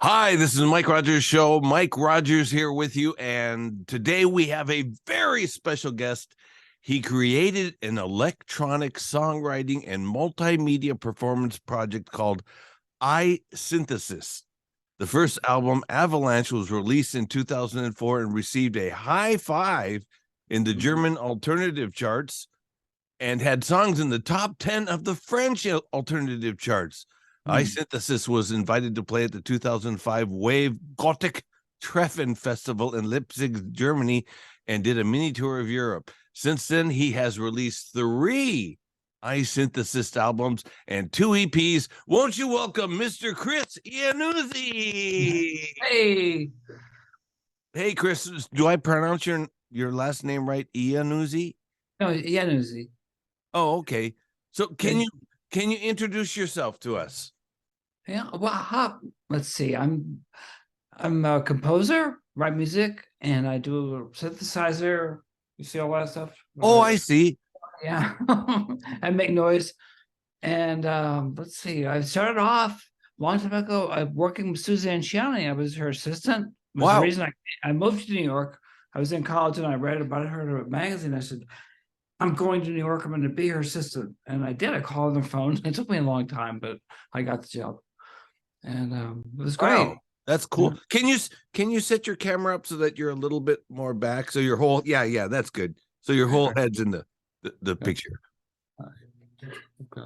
Hi, this is Mike Rogers Show. Mike Rogers here with you. And today we have a very special guest. He created an electronic songwriting and multimedia performance project called iSynthesis. The first album, Avalanche, was released in 2004 and received a high 5 in the German alternative charts and had songs in the top 10 of the French alternative charts. iSynthesis was invited to play at the 2005 Wave Gothic Treffen Festival in Leipzig, Germany, and did a mini tour of Europe. Since then, he has released 3 iSynthesis albums and 2 EPs. Won't you welcome Mr. Chris Ianuzzi? Hey, Chris, do I pronounce your last name right? Ianuzzi? No, Ianuzzi. Oh, okay. So can you introduce yourself to us? Yeah, well, let's see. I'm a composer, write music, and I do a synthesizer. You see all that stuff? Oh, I see. Yeah, I make noise. And let's see. I started off a long time ago working with Suzanne Ciani. I was her assistant. Wow. The reason I moved to New York. I was in college and I read about her in a magazine. I said, I'm going to New York. I'm going to be her assistant. And I did. I called on the phone. It took me a long time, but I got the job. And it was great. Wow, that's cool. Yeah. Can you set your camera up so that you're a little bit more back? So your whole, yeah, that's good. So your whole head's in the picture.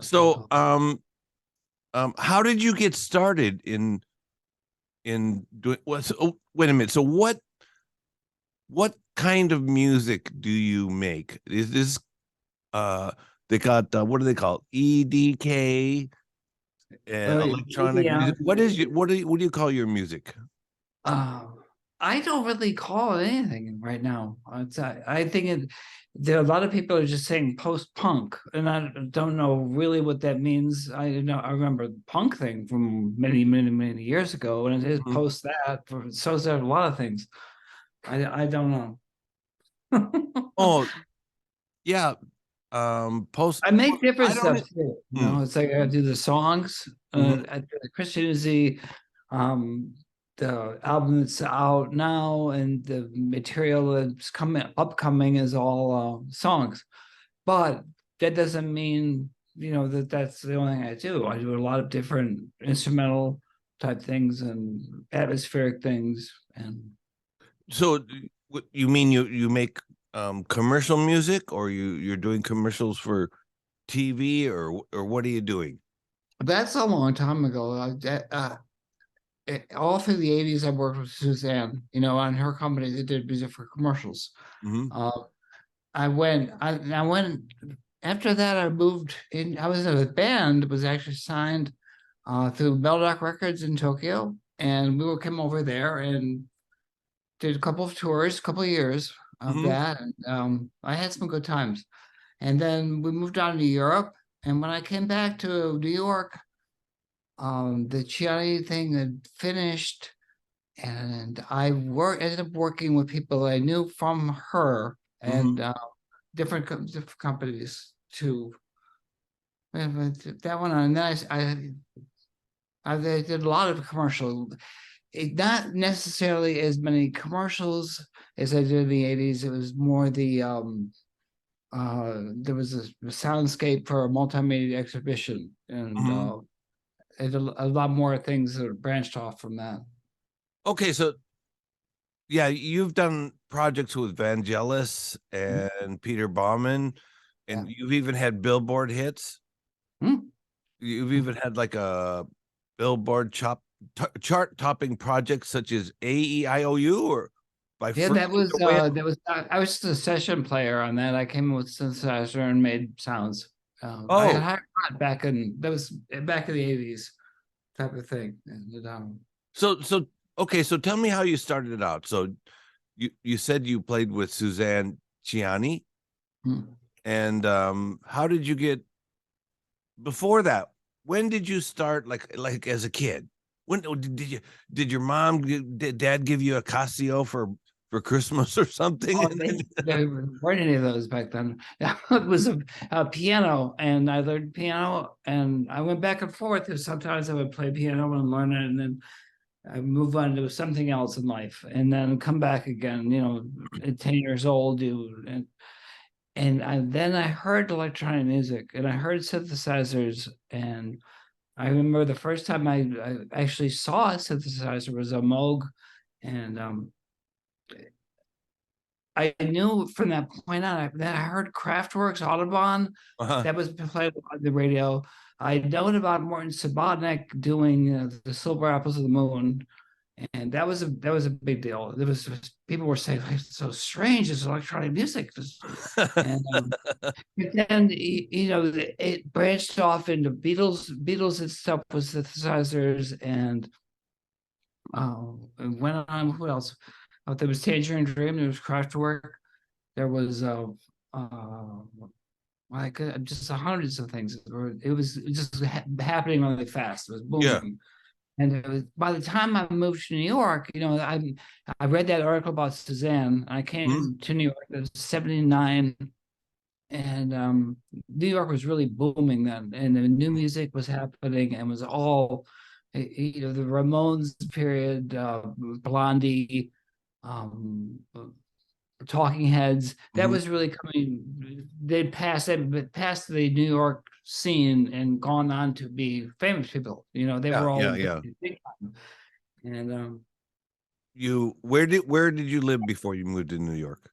So, how did you get started in doing what? Oh, wait a minute. So what kind of music do you make? Is this they got what do they call it? EDK and electronic music? What do you call your music? I don't really call it anything right now. I think there are a lot of people are just saying post-punk, and I don't know really what that means. I remember the punk thing from many years ago, and it is post that. So is there a lot of things. I don't know. Oh, yeah. Post. I make different stuff too. You know, it's like I do the songs. I do the Christian Uzi, the album that's out now, and the material that's upcoming is all songs. But that doesn't mean that's the only thing I do. I do a lot of different instrumental type things and atmospheric things. And so, you mean you make commercial music, or you're doing commercials for TV, or what are you doing? That's a long time ago. All through the 80s, I worked with Suzanne, on her company. They did music for commercials. I went after that. I moved in. I was in a band that was actually signed through Meldoc Records in Tokyo, and we came over there and did a couple of tours, a couple of years of that, and I had some good times. And then we moved on to Europe, and when I came back to New York, the Ciani thing had finished, and I ended up working with people I knew from her and different companies too. That one, and then I did a lot of commercial. Not necessarily as many commercials as I did in the 80s. It was more the there was a soundscape for a multimedia exhibition, and a lot more things that branched off from that. Okay, so yeah, you've done projects with Vangelis and Peter Baumann, and you've even had Billboard hits. You've even had like a Billboard chart-topping projects such as AEIOU, or by that was I was just a session player on that. I came in with synthesizer and made sounds. I got hired back in the 80s type of thing. And, so okay, so tell me how you started out. So you said you played with Suzanne Ciani, and how did you get before that? When did you start like as a kid? When did your dad give you a Casio for Christmas or something? There weren't any of those back then. It was a piano, and I learned piano, and I went back and forth. Sometimes I would play piano and learn it, and then I move on to something else in life, and then come back again. At 10 years old, then I heard electronic music, and I heard synthesizers, and I remember the first time I actually saw a synthesizer was a Moog, and I knew from that point on that I heard Kraftwerk's Audubon that was played on the radio. I'd known about Morton Subotnick doing the Silver Apples of the Moon, and that was a big deal. People were saying, it's so strange, it's electronic music. And but then it branched off into Beatles and stuff with synthesizers, and it went on. Who else? There was Tangerine Dream, there was Kraftwerk, there was just hundreds of things. It was just happening really fast. It was booming. Yeah. And it was, by the time I moved to New York, I read that article about Suzanne. I came to New York in '79, and New York was really booming then, and the new music was happening, and was all, the Ramones period, Blondie, Talking Heads. That was really coming. They'd passed the New York scene and gone on to be famous people. They were all big time. And where did you live before you moved to New York?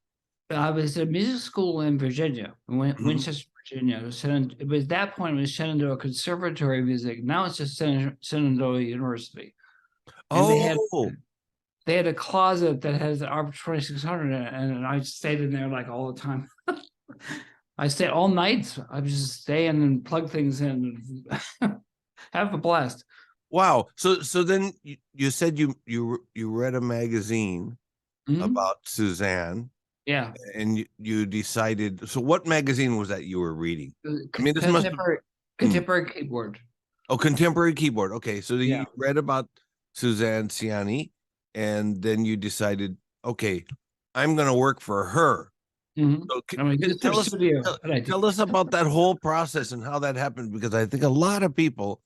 I was at a music school in Virginia, Winchester, Virginia. It was that point, it was Shenandoah Conservatory of Music. Now it's just Shenandoah University. And they had a closet that has an ARP 2600 in it, and I stayed in there like all the time. I stayed all night. I was just staying and plug things in and have a blast. Wow. So then you said you read a magazine about Suzanne. Yeah. And you decided. So what magazine was that you were reading? I mean, this Contemporary Keyboard. Oh, Contemporary Keyboard. Okay. So you read about Suzanne Ciani, and then you decided, okay, I'm going to work for her. So tell us about that whole process and how that happened, because I think a lot of people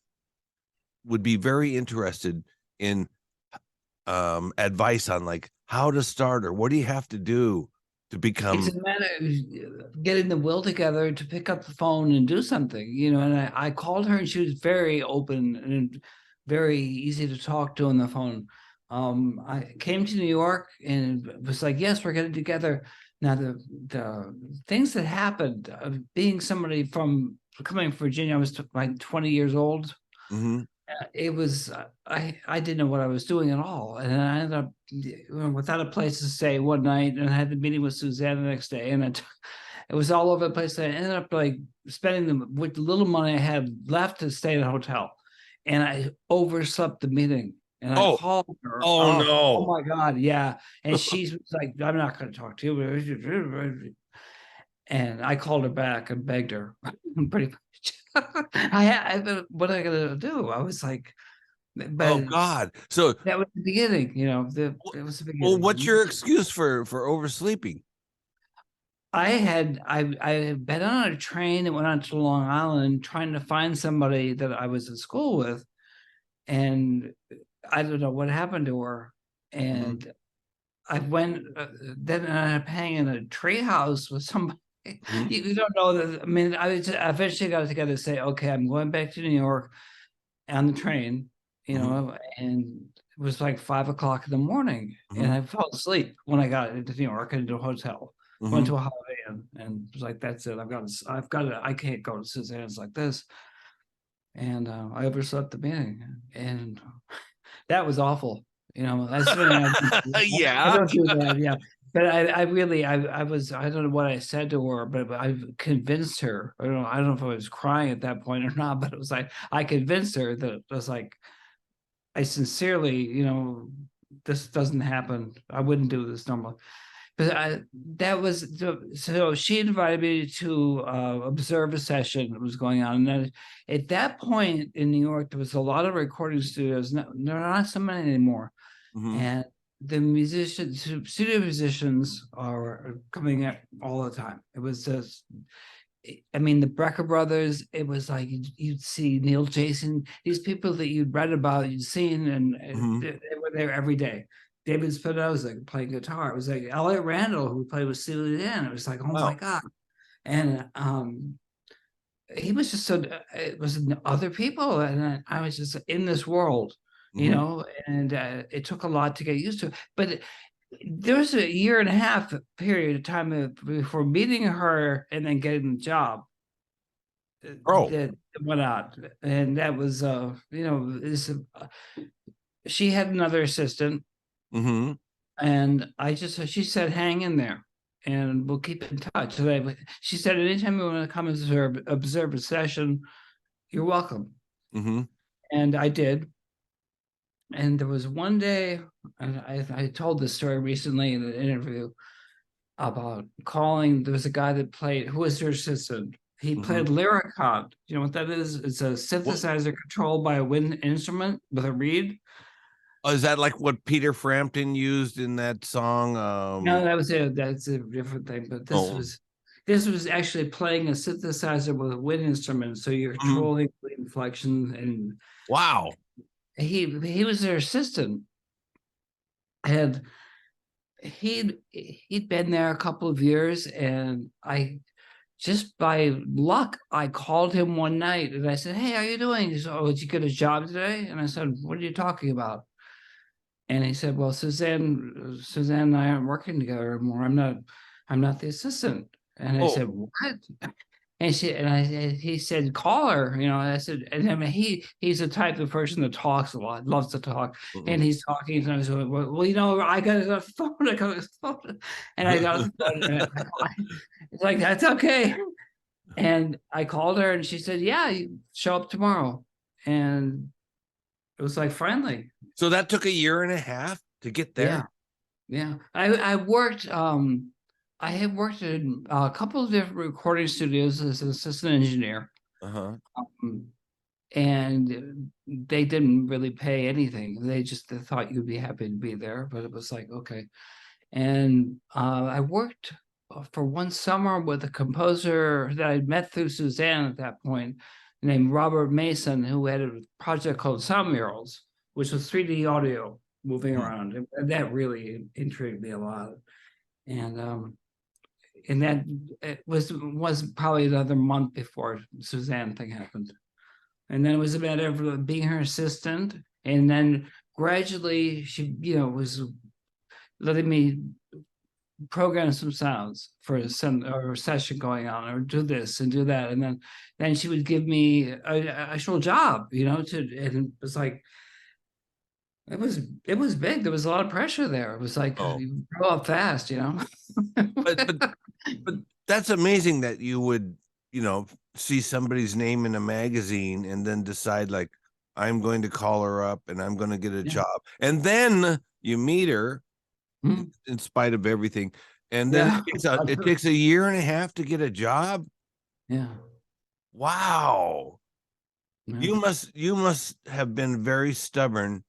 would be very interested in advice on like how to start, or what do you have to do to become. It's a matter of getting the will together to pick up the phone and do something, and I called her, and she was very open and very easy to talk to on the phone. I came to New York and it was like, yes, we're getting together. Now, the things that happened, being somebody coming from Virginia, I was like 20 years old. It was, I didn't know what I was doing at all. And then I ended up without a place to stay one night, and I had the meeting with Suzanne the next day, and it was all over the place. I ended up like spending with the little money I had left to stay at a hotel, and I overslept the meeting. And I called her. Oh no! Oh my God! Yeah, and she was like, "I'm not going to talk to you." And I called her back and begged her. Pretty much. What am I going to do? I was like, oh God! So that was the beginning. It was the beginning. Well, what's your excuse for oversleeping? I had been on a train that went on to Long Island trying to find somebody that I was in school with, and I don't know what happened to her. And I went, then I ended up hanging in a tree house with somebody. You don't know that. I mean, I eventually got together to say, okay, I'm going back to New York on the train, and it was like 5 o'clock in the morning, and I fell asleep when I got into New York, into a hotel, went to a Holiday Inn, and was like, that's it. I've got it. I can't go to Suzanne's like this. And I overslept the meeting, and that was awful. That's yeah. I don't do that. Yeah. But I really, I don't know what I said to her, but I convinced her. I don't know if I was crying at that point or not, but it was like, I convinced her that it was like, I sincerely, this doesn't happen. I wouldn't do this normally. But so she invited me to observe a session that was going on. And then at that point in New York, there was a lot of recording studios. There are not so many anymore. And the studio musicians are coming out all the time. It was just, I mean, the Brecker brothers, it was like you'd see Neil Jason, these people that you'd read about, you'd seen, and they were there every day. David Spinoza playing guitar. It was like Elliot Randall, who played with Steely Dan. It was like, oh my God. And he was just so, it was other people. And I was just in this world, you know, and it took a lot to get used to. But there was a 1.5 year period of time before meeting her and then getting the job. That went out, and that was you know, she had another assistant, and she said, hang in there and we'll keep in touch. So she said, anytime you want to come and observe a session, you're welcome. And I did. And there was one day, and I told this story recently in an interview about calling. There was a guy that played, who was her assistant. He played Lyricon. You know what that is? It's a synthesizer controlled by a wind instrument with a reed. Oh, is that like what Peter Frampton used in that song? No, that was it. That's a different thing. But this was actually playing a synthesizer with a wind instrument. So you're controlling the inflection and wow. He was their assistant, and he'd been there a couple of years, and I just by luck I called him one night and I said, hey, how you doing? He said, oh, did you get a job today? And I said, what are you talking about? And he said, well, Suzanne and I aren't working together anymore. I'm not the assistant. And I said, what? And he said, call her, you know. And I said, and I mean, he's the type of person that talks a lot, loves to talk. And he's talking, and I said, well, you know, I got a phone, and I got the phone. It's like, that's okay. And I called her, and she said, yeah, you show up tomorrow. And it was like friendly. So that took 1.5 years to get there. Yeah. I worked. I had worked in a couple of different recording studios as an assistant engineer. And they didn't really pay anything. They thought you'd be happy to be there, but it was like, okay. And I worked for one summer with a composer that I'd met through Suzanne at that point, named Robert Mason, who had a project called Sound Murals, which was 3D audio moving around. And that really intrigued me a lot. And that it was probably another month before Suzanne thing happened. And then it was a matter of being her assistant. And then gradually she, you know, was letting me program some sounds for a session going on, or do this and do that. And then she would give me an actual job, you know, and it was like, it was big. There was a lot of pressure there. It was like, you grow up fast, you know. but that's amazing that you would, you know, see somebody's name in a magazine and then decide, like, I'm going to call her up and I'm going to get a job. And then you meet her in spite of everything. And then it takes 1.5 years to get a job. Yeah. Wow. Yeah. You must have been very stubborn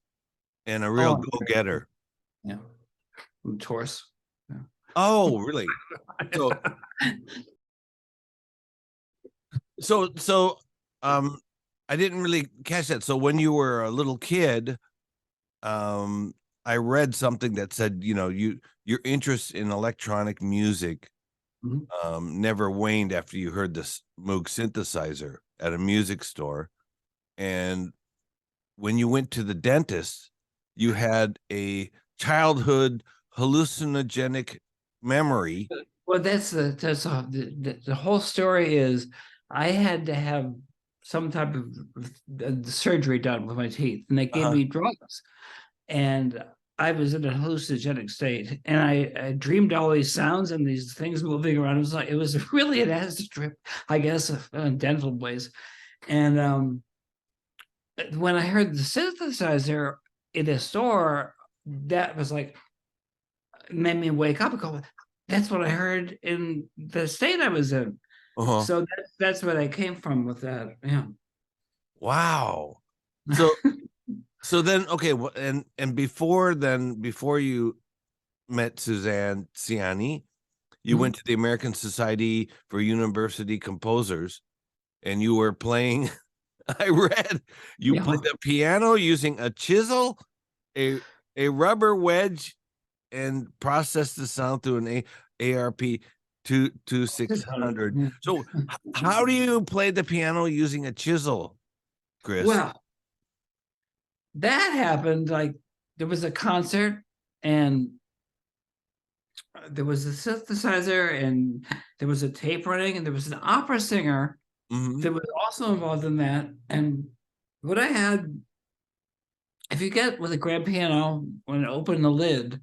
and a real go-getter. Yeah. I'm Taurus. Yeah. Oh, really? So I didn't really catch that. So when you were a little kid, I read something that said, you know, your interest in electronic music never waned after you heard this Moog synthesizer at a music store. And when you went to the dentist, you had a childhood hallucinogenic memory. Well, the whole story is I had to have some type of surgery done with my teeth, and they gave me drugs, and I was in a hallucinogenic state, and I dreamed all these sounds and these things moving around. It was really an acid trip, I guess, in dental ways. And when I heard the synthesizer in a store, that was like, made me wake up and go, that's what I heard in the state I was in. So that's where I came from with that. Yeah. Wow. So then, okay. And before you met Suzanne Ciani, you went to the American Society for University Composers, and you were playing. I read you played the piano using a chisel, a rubber wedge, and processed the sound through an ARP 2600. So, how do you play the piano using a chisel, Chris? Well, that happened like there was a concert and there was a synthesizer and there was a tape running and there was an opera singer that was also involved in that. And what I had, if you get with a grand piano, when you open the lid,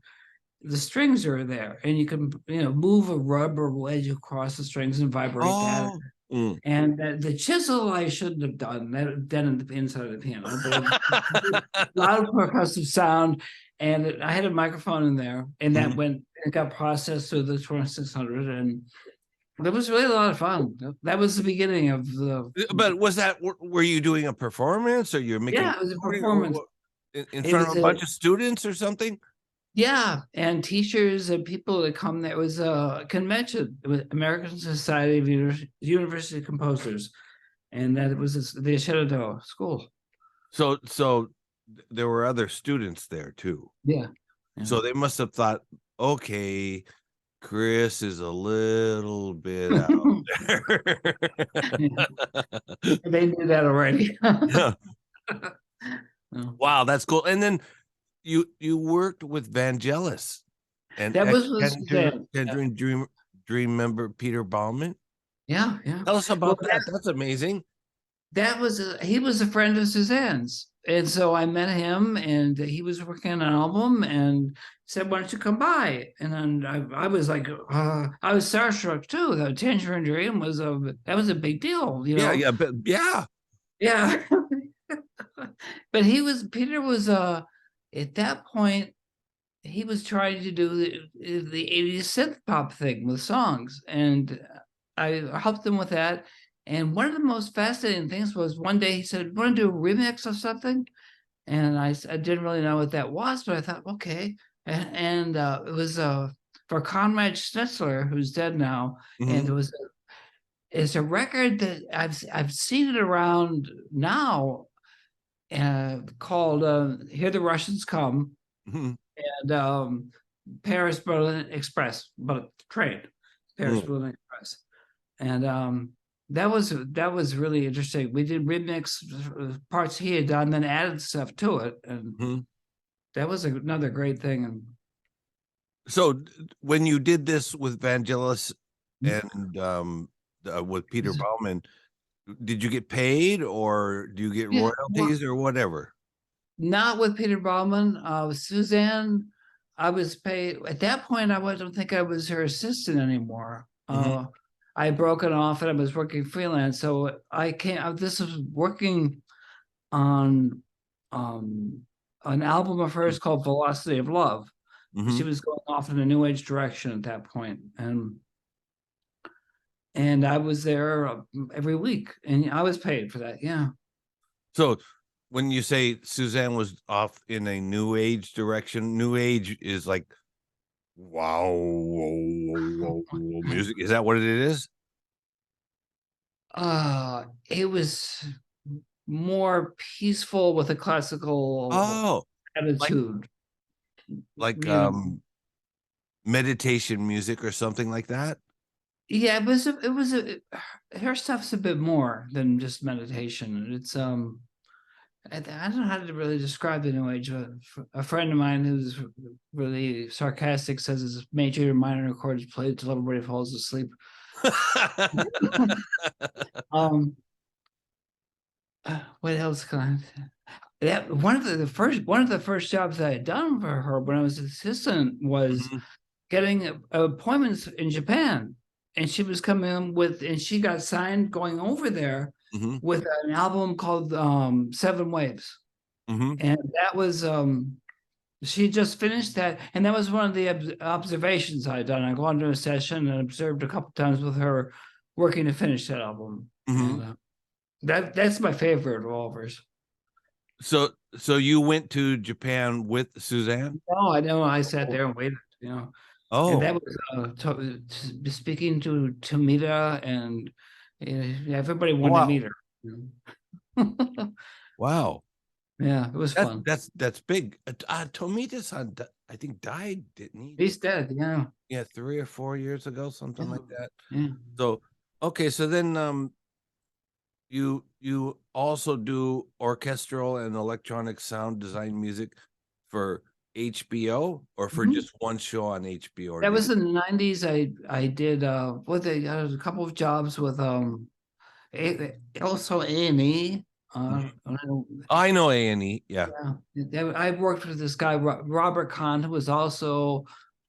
the strings are there and you can, move a rubber wedge across the strings and vibrate that. And the chisel I shouldn't have done that in the inside of the piano, but loud percussive sound, and I had a microphone in there, and that it got processed through the 2600, and it was really a lot of fun. That was the beginning of the. But were you doing a performance, or you're making? Yeah, it was a performance in front of a bunch of students or something. Yeah, and teachers and people that come there. It was a convention. It was American Society of University Composers, and that it was the Shenandoah School. So there were other students there too. Yeah. So they must have thought, okay, Chris is a little bit out there. They knew that already. Wow, that's cool. And then you worked with Vangelis, and that was Dream member Peter Baumann. Yeah. Tell us about that. That's amazing. That was he was a friend of Suzanne's, and so I met him, and he was working on an album, and said, "Why don't you come by?" And then I was like, I was starstruck too. The Tangerine Dream was that was a big deal, Yeah. But Peter was at that point, he was trying to do the 80s synth pop thing with songs, and I helped him with that. And one of the most fascinating things was one day he said, "Want to do a remix of something?" And I didn't really know what that was, but I thought, okay. And it was for Conrad Schnitzler, who's dead now, and it's a record that I've seen it around now. Called "Here the Russians Come," and Paris Berlin Express, but train Paris Berlin Express, and that was really interesting. We did remix parts he had done, then added stuff to it, and that was another great thing. And so, when you did this with Vangelis and with Peter Baumann, did you get paid, or do you get royalties or whatever? Not with Peter Baumann. Suzanne, I was paid. At that point, I don't think I was her assistant anymore. I had broken off and I was working freelance. So this was working on an album of hers called Velocity of Love. She was going off in a new age direction at that point. And I was there every week, and I was paid for that. Yeah. So when you say Suzanne was off in a new age direction, new age is like, wow, music. Is that what it is? It was more peaceful with a classical attitude. Like meditation music or something like that? Yeah, her stuff's a bit more than just meditation. It's I don't know how to really describe the new age. A friend of mine who's really sarcastic says it's major and minor chords played till everybody falls asleep. What else can I? One of the first jobs I had done for her when I was an assistant was getting appointments in Japan. And she was coming and she got signed going over there with an album called 7 Waves. And that was, she just finished that. And that was one of the observations I had done. I go on to a session and observed a couple times with her working to finish that album. And, that's my favorite of all of hers. So you went to Japan with Suzanne? No, I know. I sat there and waited, And that was speaking to Tomita, and everybody wanted to meet her. Wow. Yeah, it was fun. That's big. Tomita-san, I think, died, didn't he? He's dead. Yeah. Yeah, 3 or 4 years ago, something like that. Yeah. So, okay, so then you also do orchestral and electronic sound design music for HBO or for just one show on HBO? That was in the 90s. I did a couple of jobs with also A&E. I know A&E. Yeah. I worked with this guy Robert Kahn, who was also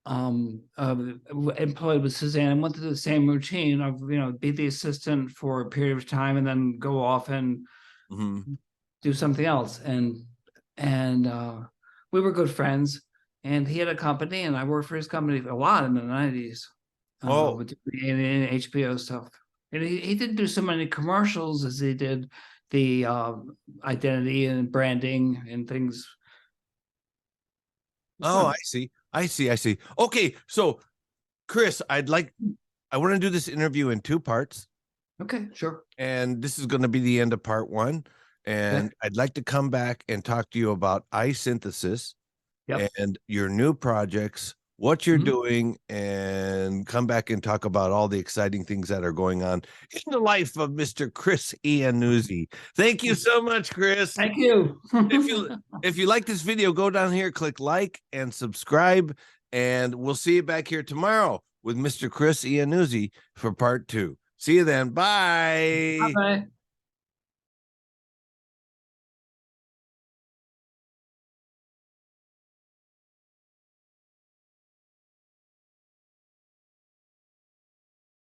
employed with Suzanne, and went through the same routine of be the assistant for a period of time and then go off and do something else. And we were good friends, and he had a company, and I worked for his company a lot in the 90s. With the HBO stuff. And he didn't do so many commercials as he did the identity and branding and things. Oh, I see. Okay, so Chris, I want to do this interview in 2 parts. Okay, sure. And this is going to be the end of part 1. And I'd like to come back and talk to you about iSynthesis and your new projects, what you're doing, and come back and talk about all the exciting things that are going on in the life of Mr. Chris Ianuzzi. Thank you so much, Chris. Thank you. If you like this video, go down here, click like and subscribe, and we'll see you back here tomorrow with Mr. Chris Ianuzzi for part 2. See you then. Bye. Bye.